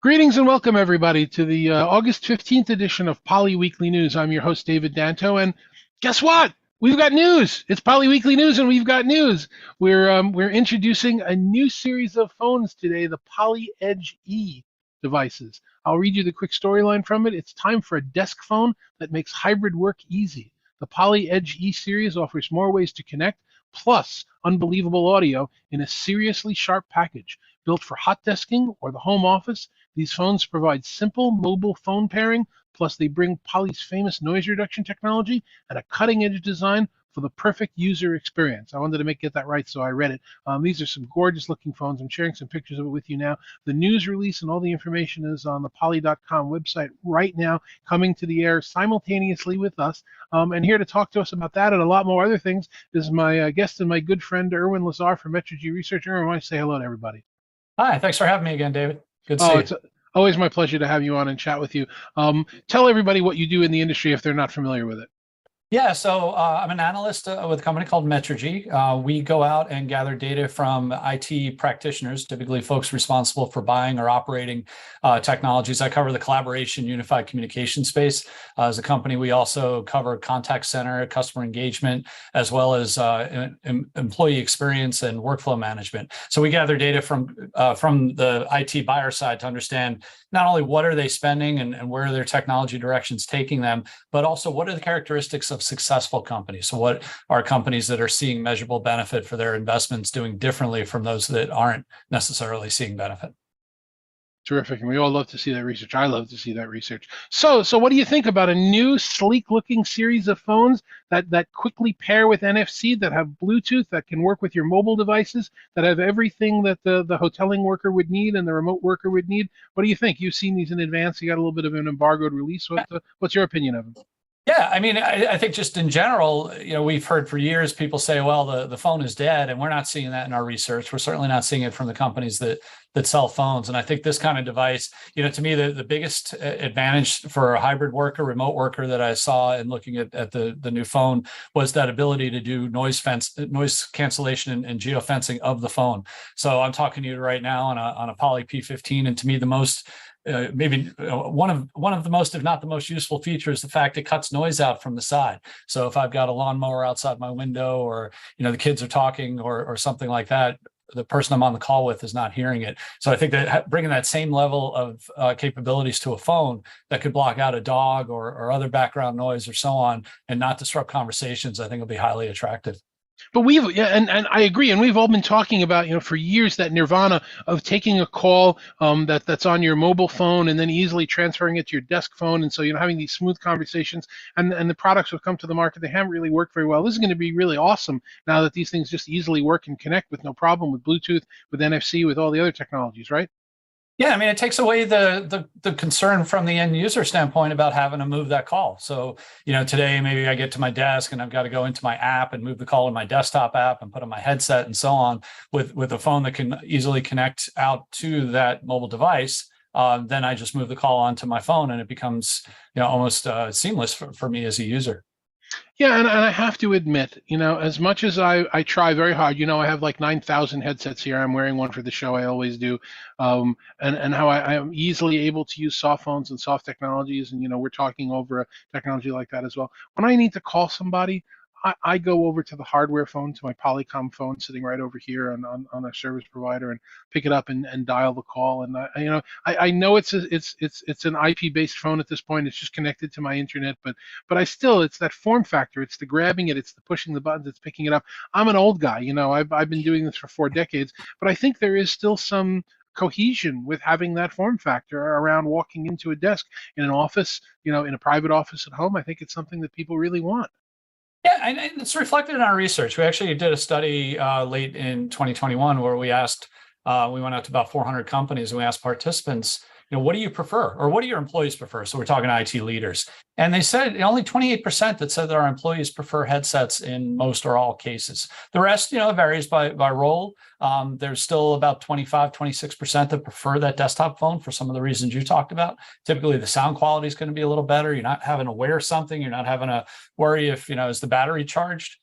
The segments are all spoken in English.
Greetings and welcome, everybody, to the August 15th edition of Poly Weekly News. I'm your host, David Danto, and guess what? We've got news. It's Poly Weekly News, and we've got news. We're introducing a new series of phones today, the Poly Edge E devices. I'll read you the quick storyline from it. It's time for a desk phone that makes hybrid work easy. The Poly Edge E series offers more ways to connect, plus unbelievable audio in a seriously sharp package. Built for hot desking or the home office, these phones provide simple mobile phone pairing, plus they bring Poly's famous noise reduction technology and a cutting-edge design for the perfect user experience. I wanted to get that right, so I read it. These are some gorgeous-looking phones. I'm sharing some pictures of it with you now. The news release and all the information is on the poly.com website right now, coming to the air simultaneously with us. And here to talk to us about that and a lot more other things is my guest and my good friend, Irwin Lazar from Metrigy Research. Irwin, I want to say hello to everybody. Hi, thanks for having me again, David. Good to see Oh, you. it's always my pleasure to have you on and chat with you. Tell everybody what you do in the industry if they're not familiar with it. Yeah, so I'm an analyst with a company called Metrigy. We go out and gather data from IT practitioners, typically folks responsible for buying or operating technologies. I cover the collaboration, unified communication space. As a company, we also cover contact center, customer engagement, as well as employee experience and workflow management. So we gather data from the IT buyer side to understand not only what are they spending and where are their technology directions taking them, but also what are the characteristics of successful companies. So what are companies that are seeing measurable benefit for their investments doing differently from those that aren't necessarily seeing benefit? Terrific, and we all love to see that research. I love to see that research. So what do you think about a new, sleek-looking series of phones that quickly pair with NFC, that have Bluetooth, that can work with your mobile devices, that have everything that the hoteling worker would need and the remote worker would need? What do you think? You've seen these in advance. You got a little bit of an embargoed release. What's your opinion of them? Yeah, I mean, I think just in general, we've heard for years people say, well, the phone is dead, and we're not seeing that in our research. We're certainly not seeing it from the companies that sell phones. And I think this kind of device, to me, the biggest advantage for a hybrid worker, remote worker that I saw in looking at the new phone was that ability to do noise cancellation and geofencing of the phone. So I'm talking to you right now on a Poly P15, and to me, the most maybe one of the most, if not the most useful feature is the fact it cuts noise out from the side. So if I've got a lawnmower outside my window, or the kids are talking or something like that, the person I'm on the call with is not hearing it. So I think that bringing that same level of capabilities to a phone that could block out a dog or other background noise or so on and not disrupt conversations, I think will be highly attractive. But and I agree, and we've all been talking about, for years, that nirvana of taking a call that's on your mobile phone and then easily transferring it to your desk phone, and so having these smooth conversations, and the products have come to the market. They haven't really worked very well. This is going to be really awesome now that these things just easily work and connect with no problem with Bluetooth, with NFC, with all the other technologies, right? Yeah, I mean, it takes away the concern from the end user standpoint about having to move that call. So, today maybe I get to my desk and I've got to go into my app and move the call in my desktop app and put on my headset and so on. With a phone that can easily connect out to that mobile device, then I just move the call onto my phone and it becomes, almost seamless for me as a user. Yeah, and I have to admit, as much as I try very hard, I have like 9,000 headsets here. I'm wearing one for the show. I always do. And how I am easily able to use soft phones and soft technologies. And, we're talking over a technology like that as well. When I need to call somebody, I go over to the hardware phone, to my Polycom phone sitting right over here on a service provider, and pick it up and dial the call. And I know it's an IP-based phone at this point. It's just connected to my internet, but it's that form factor. It's the grabbing it. It's the pushing the buttons. It's picking it up. I'm an old guy. I've been doing this for 4 decades, but I think there is still some cohesion with having that form factor around walking into a desk in an office, in a private office at home. I think it's something that people really want. Yeah, and it's reflected in our research. We actually did a study late in 2021 where we went out to about 400 companies and we asked participants, what do you prefer, or what do your employees prefer? So we're talking IT leaders. And they said only 28% that said that our employees prefer headsets in most or all cases. The rest, varies by role. There's still about 25-26% that prefer that desktop phone for some of the reasons you talked about. Typically, the sound quality is going to be a little better. You're not having to wear something. You're not having to worry if, is the battery charged?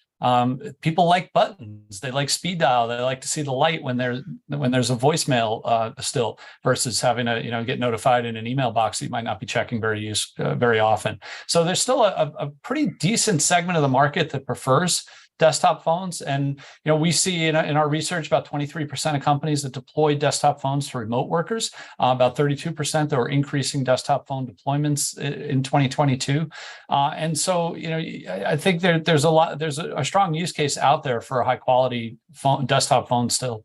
People like buttons. They like speed dial. They like to see the light when there's a voicemail still, versus having to get notified in an email box that you might not be checking very often. So there's still a pretty decent segment of the market that prefers desktop phones. And we see in our research about 23% of companies that deploy desktop phones to remote workers, about 32% that were increasing desktop phone deployments in 2022. And so I think there's a strong use case out there for a high quality desktop phone still.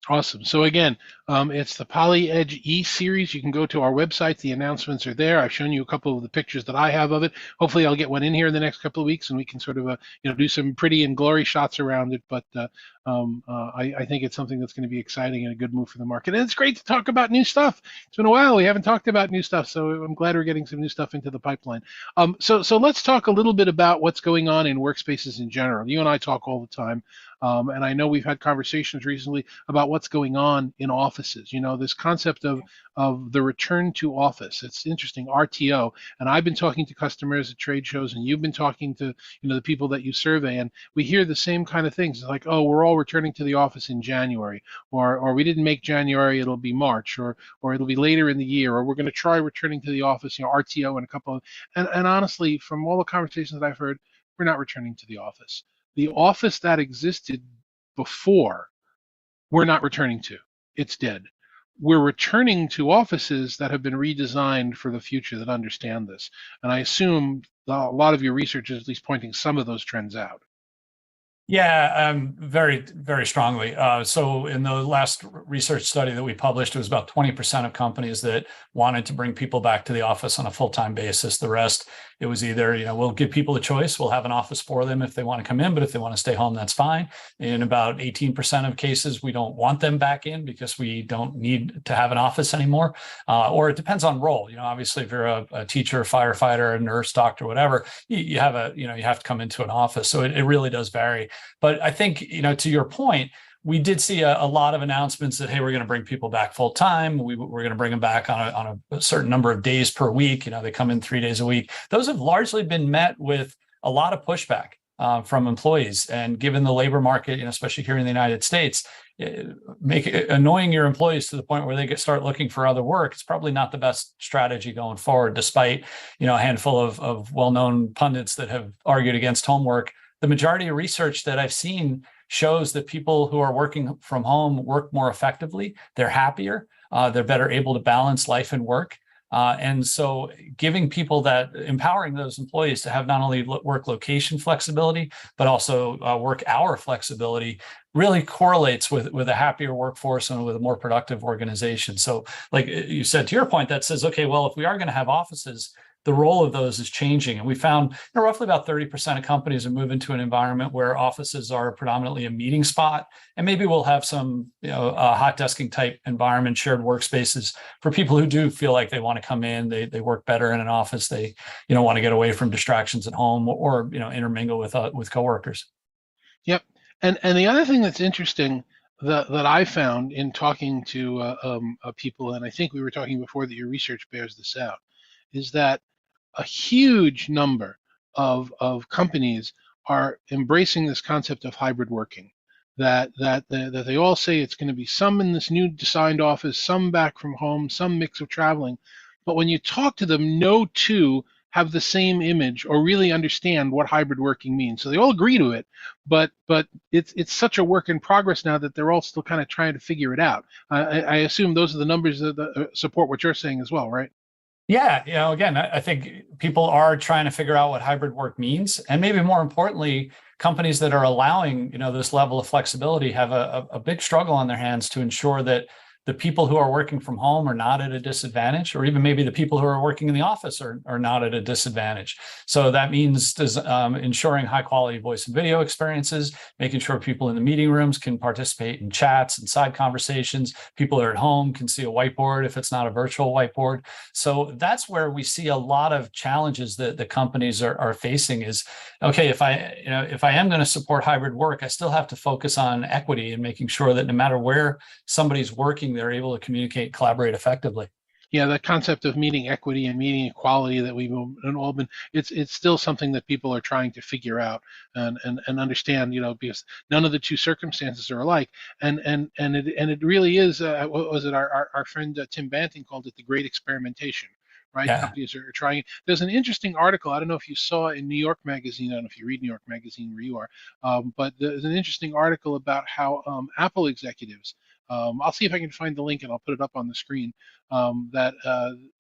Awesome. So again, it's the Poly Edge E series. You can go to our website. The announcements are there. I've shown you a couple of the pictures that I have of it. Hopefully, I'll get one in here in the next couple of weeks, and we can sort of do some pretty and glory shots around it. But I think it's something that's going to be exciting and a good move for the market. And it's great to talk about new stuff. It's been a while. We haven't talked about new stuff, so I'm glad we're getting some new stuff into the pipeline. So let's talk a little bit about what's going on in workspaces in general. You and I talk all the time. And I know we've had conversations recently about what's going on in offices. This concept of the return to office. It's interesting, RTO. And I've been talking to customers at trade shows, and you've been talking to the people that you survey, and we hear the same kind of things. It's like, oh, we're all returning to the office in January, or we didn't make January, it'll be March, or it'll be later in the year, or we're going to try returning to the office, RTO, and a couple of, and honestly, from all the conversations that I've heard, we're not returning to the office. The office that existed before, we're not returning to. It's dead. We're returning to offices that have been redesigned for the future, that understand this. And I assume a lot of your research is at least pointing some of those trends out. Yeah, very, very strongly. So in the last research study that we published, it was about 20% of companies that wanted to bring people back to the office on a full-time basis. The rest, it was either, we'll give people a choice. We'll have an office for them if they want to come in, but if they want to stay home, that's fine. In about 18% of cases, we don't want them back in because we don't need to have an office anymore. Or it depends on role. Obviously, if you're a teacher, firefighter, a nurse, doctor, whatever, you have to come into an office. So it really does vary. But I think, to your point, we did see a lot of announcements that, hey, we're going to bring people back full time. We're going to bring them back on a certain number of days per week. They come in 3 days a week. Those have largely been met with a lot of pushback from employees. And given the labor market, especially here in the United States, make it annoying your employees to the point where they start looking for other work. It's probably not the best strategy going forward, despite a handful of well-known pundits that have argued against homework. The majority of research that I've seen shows that people who are working from home work more effectively. They're happier. They're better able to balance life and work. And so giving people empowering those employees to have not only work location flexibility, but also work hour flexibility really correlates with a happier workforce and with a more productive organization. So like you said, to your point, that says, okay, well, if we are going to have offices, the role of those is changing. And we found roughly about 30% of companies are moving to an environment where offices are predominantly a meeting spot. And maybe we'll have some hot desking type environment, shared workspaces for people who do feel like they want to come in, they work better in an office, they want to get away from distractions at home, or intermingle with coworkers. Yep. And the other thing that's interesting that I found in talking to people, and I think we were talking before that your research bears this out, is that a huge number of companies are embracing this concept of hybrid working. That they all say it's going to be some in this new designed office, some back from home, some mix of traveling. But when you talk to them, no two have the same image or really understand what hybrid working means. So they all agree to it, but it's such a work in progress now that they're all still kind of trying to figure it out. I assume those are the numbers that support what you're saying as well, right? Yeah, again, I think people are trying to figure out what hybrid work means, and maybe more importantly, companies that are allowing this level of flexibility have a big struggle on their hands to ensure that the people who are working from home are not at a disadvantage, or even maybe the people who are working in the office are not at a disadvantage. So that means ensuring high quality voice and video experiences, making sure people in the meeting rooms can participate in chats and side conversations. People that are at home can see a whiteboard if it's not a virtual whiteboard. So that's where we see a lot of challenges that the companies are facing is, okay, if I am going to support hybrid work, I still have to focus on equity and making sure that no matter where somebody's working, they're able to communicate, collaborate effectively. Yeah, the concept of meeting equity and meeting equality that we've all been, it's still something that people are trying to figure out and understand, because none of the two circumstances are alike. And it really is, what was it, our friend Tim Banting called it the great experimentation, right? Yeah. Companies are trying. There's an interesting article, I don't know if you saw in New York Magazine, I don't know if you read New York Magazine where you are, but there's an interesting article about how Apple executives, I'll see if I can find the link and I'll put it up on the screen, that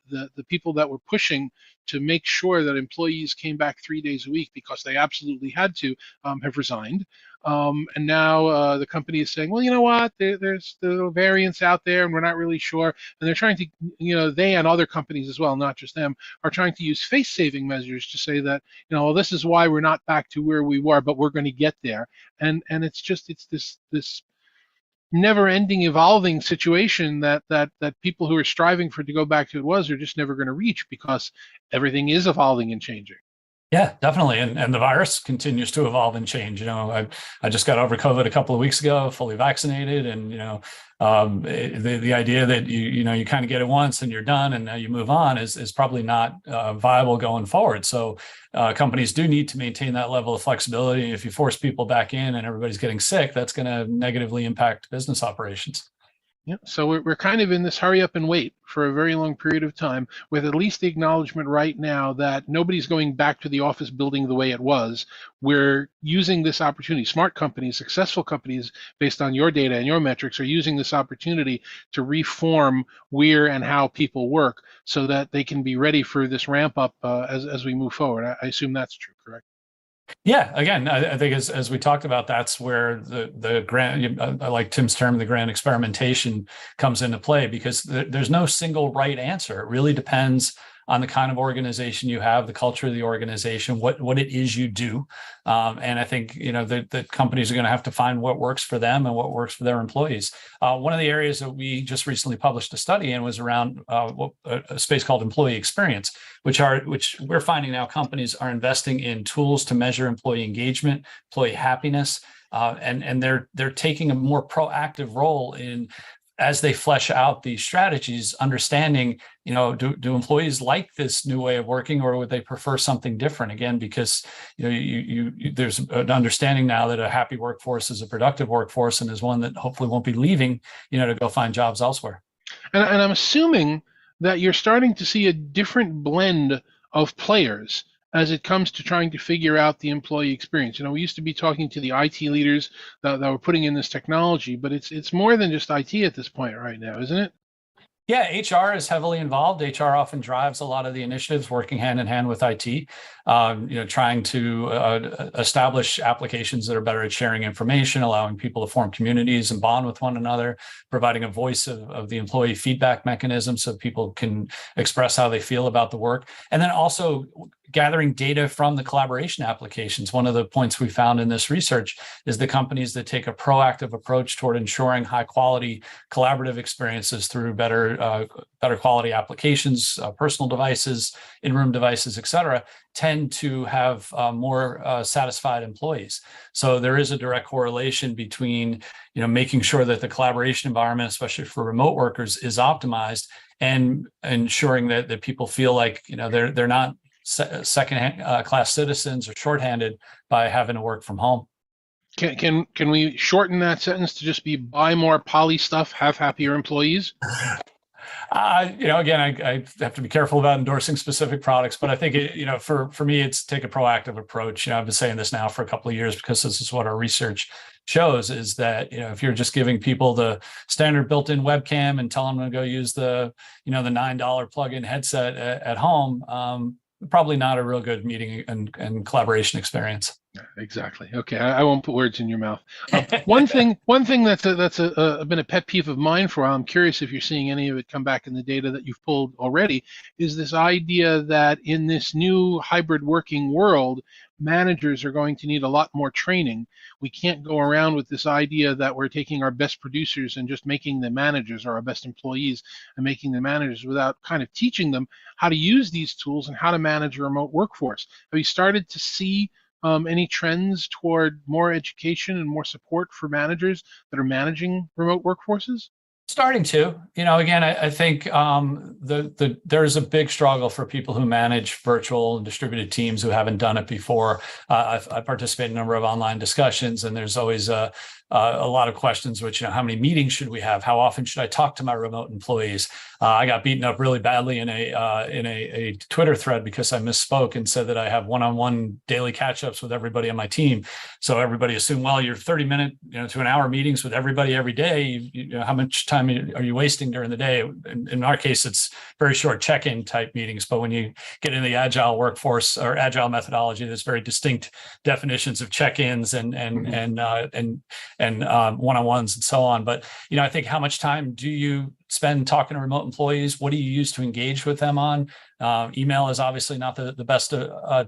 the people that were pushing to make sure that employees came back 3 days a week because they absolutely had to, have resigned. And now the company is saying, well, you know what, there's the variants out there and we're not really sure. And they're trying to, they and other companies as well, not just them, are trying to use face-saving measures to say that, well, this is why we're not back to where we were, but we're going to get there. And it's this never-ending evolving situation that people who are striving for it to go back to it was are just never going to reach because everything is evolving and changing. Yeah, definitely. And the virus continues to evolve and change. I just got over COVID a couple of weeks ago, fully vaccinated. And, the idea that you kind of get it once and you're done and now you move on is probably not viable going forward. So companies do need to maintain that level of flexibility. If you force people back in and everybody's getting sick, that's going to negatively impact business operations. Yeah, so we're kind of in this hurry up and wait for a very long period of time, with at least the acknowledgement right now that nobody's going back to the office building the way it was. We're using this opportunity. Smart companies, successful companies, based on your data and your metrics, are using this opportunity to reform where and how people work so that they can be ready for this ramp up as we move forward. I assume that's true, correct? Yeah, again, I think as we talked about, that's where the grand, I like Tim's term, the grand experimentation comes into play, because there's no single right answer. It really depends on the kind of organization you have, the culture of the organization, what it is you do. And I think, the companies are going to have to find what works for them and what works for their employees. One of the areas that we just recently published a study in was around a space called employee experience, which we're finding now companies are investing in tools to measure employee engagement, employee happiness, and they're taking a more proactive role in, as they flesh out these strategies, understanding, do employees like this new way of working, or would they prefer something different? Again, because there's an understanding now that a happy workforce is a productive workforce and is one that hopefully won't be leaving, to go find jobs elsewhere. And I'm assuming that you're starting to see a different blend of players as it comes to trying to figure out the employee experience. We used to be talking to the IT leaders that were putting in this technology, but it's more than just IT at this point right now, isn't it? Yeah, HR is heavily involved. HR often drives a lot of the initiatives, working hand in hand with IT, trying to establish applications that are better at sharing information, allowing people to form communities and bond with one another, providing a voice of the employee feedback mechanism so people can express how they feel about the work. And then also gathering data from the collaboration applications. One of the points we found in this research is the companies that take a proactive approach toward ensuring high quality collaborative experiences through better quality applications, personal devices, in-room devices, et cetera, tend to have more satisfied employees. So there is a direct correlation between, making sure that the collaboration environment, especially for remote workers, is optimized, and ensuring that people feel like, they're not second class citizens or shorthanded by having to work from home. Can we shorten that sentence to just be buy more poly stuff, have happier employees? Again, I have to be careful about endorsing specific products, but I think for me, it's take a proactive approach. I've been saying this now for a couple of years because this is what our research shows, is that if you're just giving people the standard built-in webcam and telling them to go use the the $9 plug-in headset at home, probably not a real good meeting and collaboration experience. Exactly. Okay, I won't put words in your mouth. One thing that's been a pet peeve of mine for a while, I'm curious if you're seeing any of it come back in the data that you've pulled already, is this idea that in this new hybrid working world, managers are going to need a lot more training. We can't go around with this idea that we're taking our best producers and just making them managers, or our best employees and making them managers, without kind of teaching them how to use these tools and how to manage a remote workforce. Have you started to see any trends toward more education and more support for managers that are managing remote workforces? Starting to, again, I think there's a big struggle for people who manage virtual and distributed teams who haven't done it before. I participate in a number of online discussions, and there's always a lot of questions, which, how many meetings should we have? How often should I talk to my remote employees? I got beaten up really badly in a Twitter thread because I misspoke and said that I have one-on-one daily catch-ups with everybody on my team. So everybody assumed, well, you're 30-minute, to an hour meetings with everybody every day. How much time are you wasting during the day? In our case, it's very short check-in type meetings. But when you get in the agile workforce or agile methodology, there's very distinct definitions of check-ins and one-on-ones and so on. But, I think how much time do you spend talking to remote employees? What do you use to engage with them on? Email is obviously not the best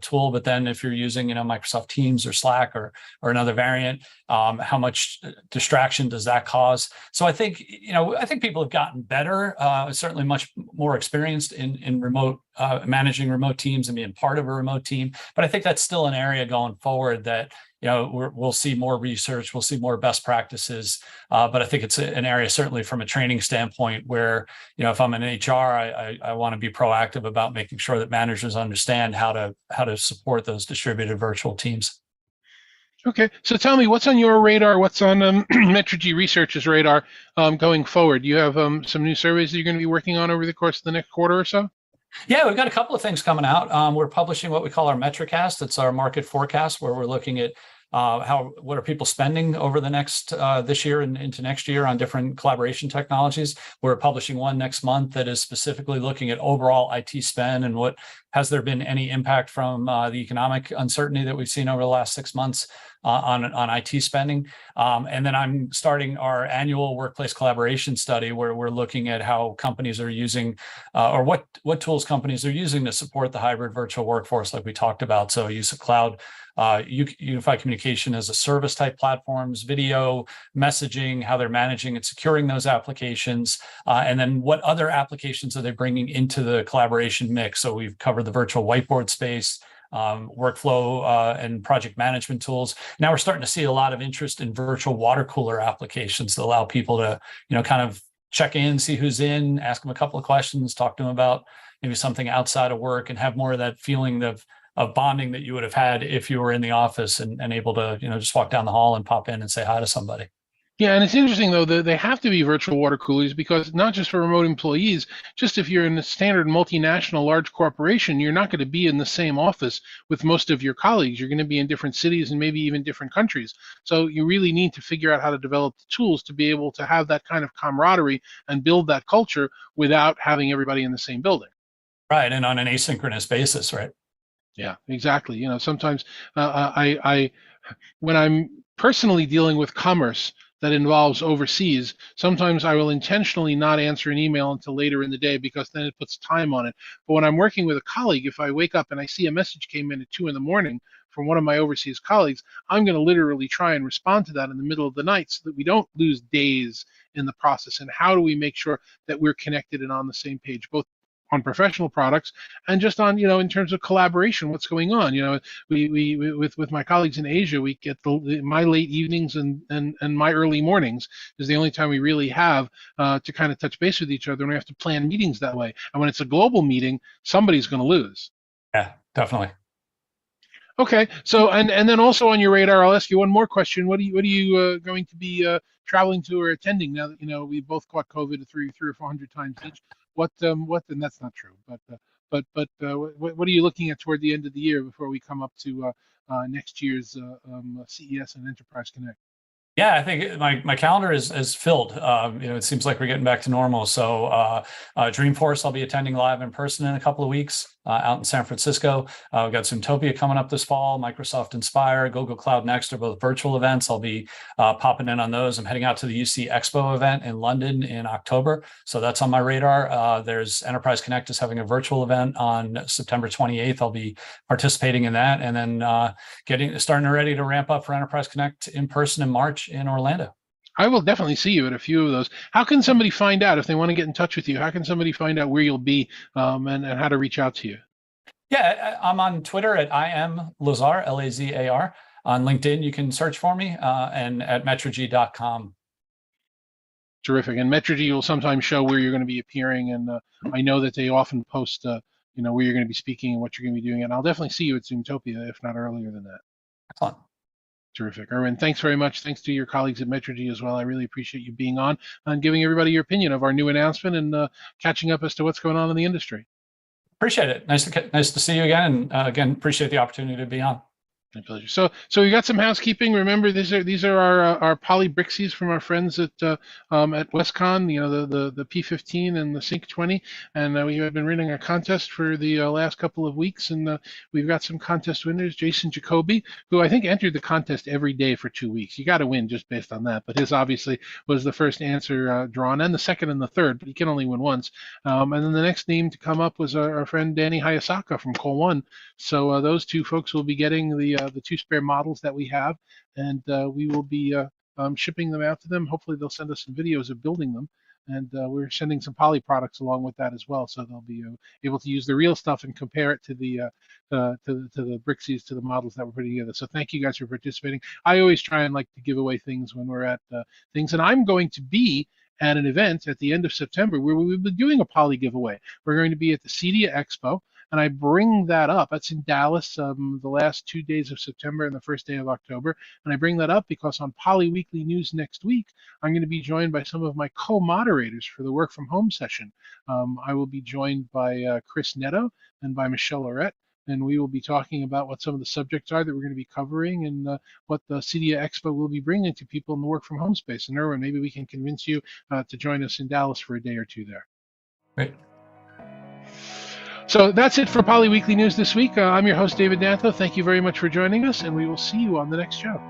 tool, but then if you're using, Microsoft Teams or Slack or another variant, how much distraction does that cause? So I think, I think people have gotten better, certainly much more experienced in remote managing remote teams and being part of a remote team. But I think that's still an area going forward that, we'll see more research, we'll see more best practices. But I think it's an area, certainly from a training standpoint, where, if I'm in HR, I want to be proactive about making sure that managers understand how to support those distributed virtual teams. Okay, so tell me, what's on your radar? What's on Metrigy Research's radar going forward? You have some new surveys that you're going to be working on over the course of the next quarter or so? Yeah, we've got a couple of things coming out. We're publishing what we call our Metricast. It's our market forecast, where we're looking at what are people spending over the next this year and into next year on different collaboration technologies. We're publishing one next month that is specifically looking at overall IT spend and what has there been any impact from the economic uncertainty that we've seen over the last 6 months on IT spending. And then I'm starting our annual workplace collaboration study, where we're looking at how companies are using or what tools companies are using to support the hybrid virtual workforce, like we talked about. So use of cloud, unified communication as a service type platforms, video, messaging, how they're managing and securing those applications, and then what other applications are they bringing into the collaboration mix. So we've covered the virtual whiteboard space, workflow and project management tools. Now we're starting to see a lot of interest in virtual water cooler applications that allow people to, kind of check in, see who's in, ask them a couple of questions, talk to them about maybe something outside of work, and have more of that feeling of bonding that you would have had if you were in the office and able to, just walk down the hall and pop in and say hi to somebody. Yeah, and it's interesting, though, that they have to be virtual water coolers, because not just for remote employees, just if you're in a standard multinational large corporation, you're not going to be in the same office with most of your colleagues. You're going to be in different cities and maybe even different countries. So you really need to figure out how to develop the tools to be able to have that kind of camaraderie and build that culture without having everybody in the same building. Right, and on an asynchronous basis, right? Yeah, exactly. Sometimes when I'm personally dealing with commerce that involves overseas, sometimes I will intentionally not answer an email until later in the day, because then it puts time on it. But when I'm working with a colleague, if I wake up and I see a message came in at 2 a.m. from one of my overseas colleagues, I'm going to literally try and respond to that in the middle of the night, so that we don't lose days in the process. And how do we make sure that we're connected and on the same page, both on professional products and just on, in terms of collaboration, what's going on. We with my colleagues in Asia, we get my late evenings and my early mornings is the only time we really have to kind of touch base with each other, and we have to plan meetings that way. And when it's a global meeting, somebody's going to lose. Yeah, definitely. Okay, so and then also on your radar, I'll ask you one more question. What are you going to be traveling to or attending now that we both caught COVID three or 400 times each? What and that's not true, but what are you looking at toward the end of the year before we come up to next year's CES and Enterprise Connect? Yeah, I think my calendar is filled. It seems like we're getting back to normal. So Dreamforce, I'll be attending live in person in a couple of weeks out in San Francisco. We've got Zoomtopia coming up this fall, Microsoft Inspire, Google Cloud Next are both virtual events. I'll be popping in on those. I'm heading out to the UC Expo event in London in October. So that's on my radar. There's Enterprise Connect is having a virtual event on September 28th. I'll be participating in that, and then starting ready to ramp up for Enterprise Connect in person in March in Orlando. I will definitely see you at a few of those. How can somebody find out if they want to get in touch with you? How can somebody find out where you'll be and how to reach out to you? Yeah, I'm on Twitter at IM Lazar, Lazar. On LinkedIn, you can search for me and at metrigy.com. Terrific. And Metrigy will sometimes show where you're going to be appearing, and I know that they often post, where you're going to be speaking and what you're going to be doing. And I'll definitely see you at Zoomtopia, if not earlier than that. Excellent. Terrific. Irwin, thanks very much. Thanks to your colleagues at Metrigy as well. I really appreciate you being on and giving everybody your opinion of our new announcement and catching up as to what's going on in the industry. Appreciate it. Nice to see you again. And again, appreciate the opportunity to be on. My pleasure. So we got some housekeeping. Remember, these are our poly Brixies from our friends at WestCon. You know, the P15 and the Sync 20, and we have been running a contest for the last couple of weeks, and we've got some contest winners. Jason Jacoby, who I think entered the contest every day for 2 weeks. You got to win just based on that, but his obviously was the first answer drawn, and the second and the third, but he can only win once. And then the next name to come up was our friend Danny Hayasaka from Cole One. So those two folks will be getting the two spare models that we have, and we will be shipping them out to them. Hopefully they'll send us some videos of building them, and we're sending some poly products along with that as well, so they'll be able to use the real stuff and compare it to the Brixies, to the models that we're putting together. So thank you guys for participating. I always try and like to give away things when we're at things, and I'm going to be at an event at the end of September where we will be doing a poly giveaway. We're going to be at the CEDIA Expo, and I bring that up. That's in Dallas, the last 2 days of September and the first day of October. And I bring that up because on Poly Weekly News next week, I'm going to be joined by some of my co-moderators for the work from home session. I will be joined by Chris Netto and by Michelle Lorette, and we will be talking about what some of the subjects are that we're going to be covering, and what the CEDIA Expo will be bringing to people in the work from home space. And Irwin, maybe we can convince you to join us in Dallas for a day or two there. Great. So that's it for Poly Weekly News this week. I'm your host, David Danto. Thank you very much for joining us, and we will see you on the next show.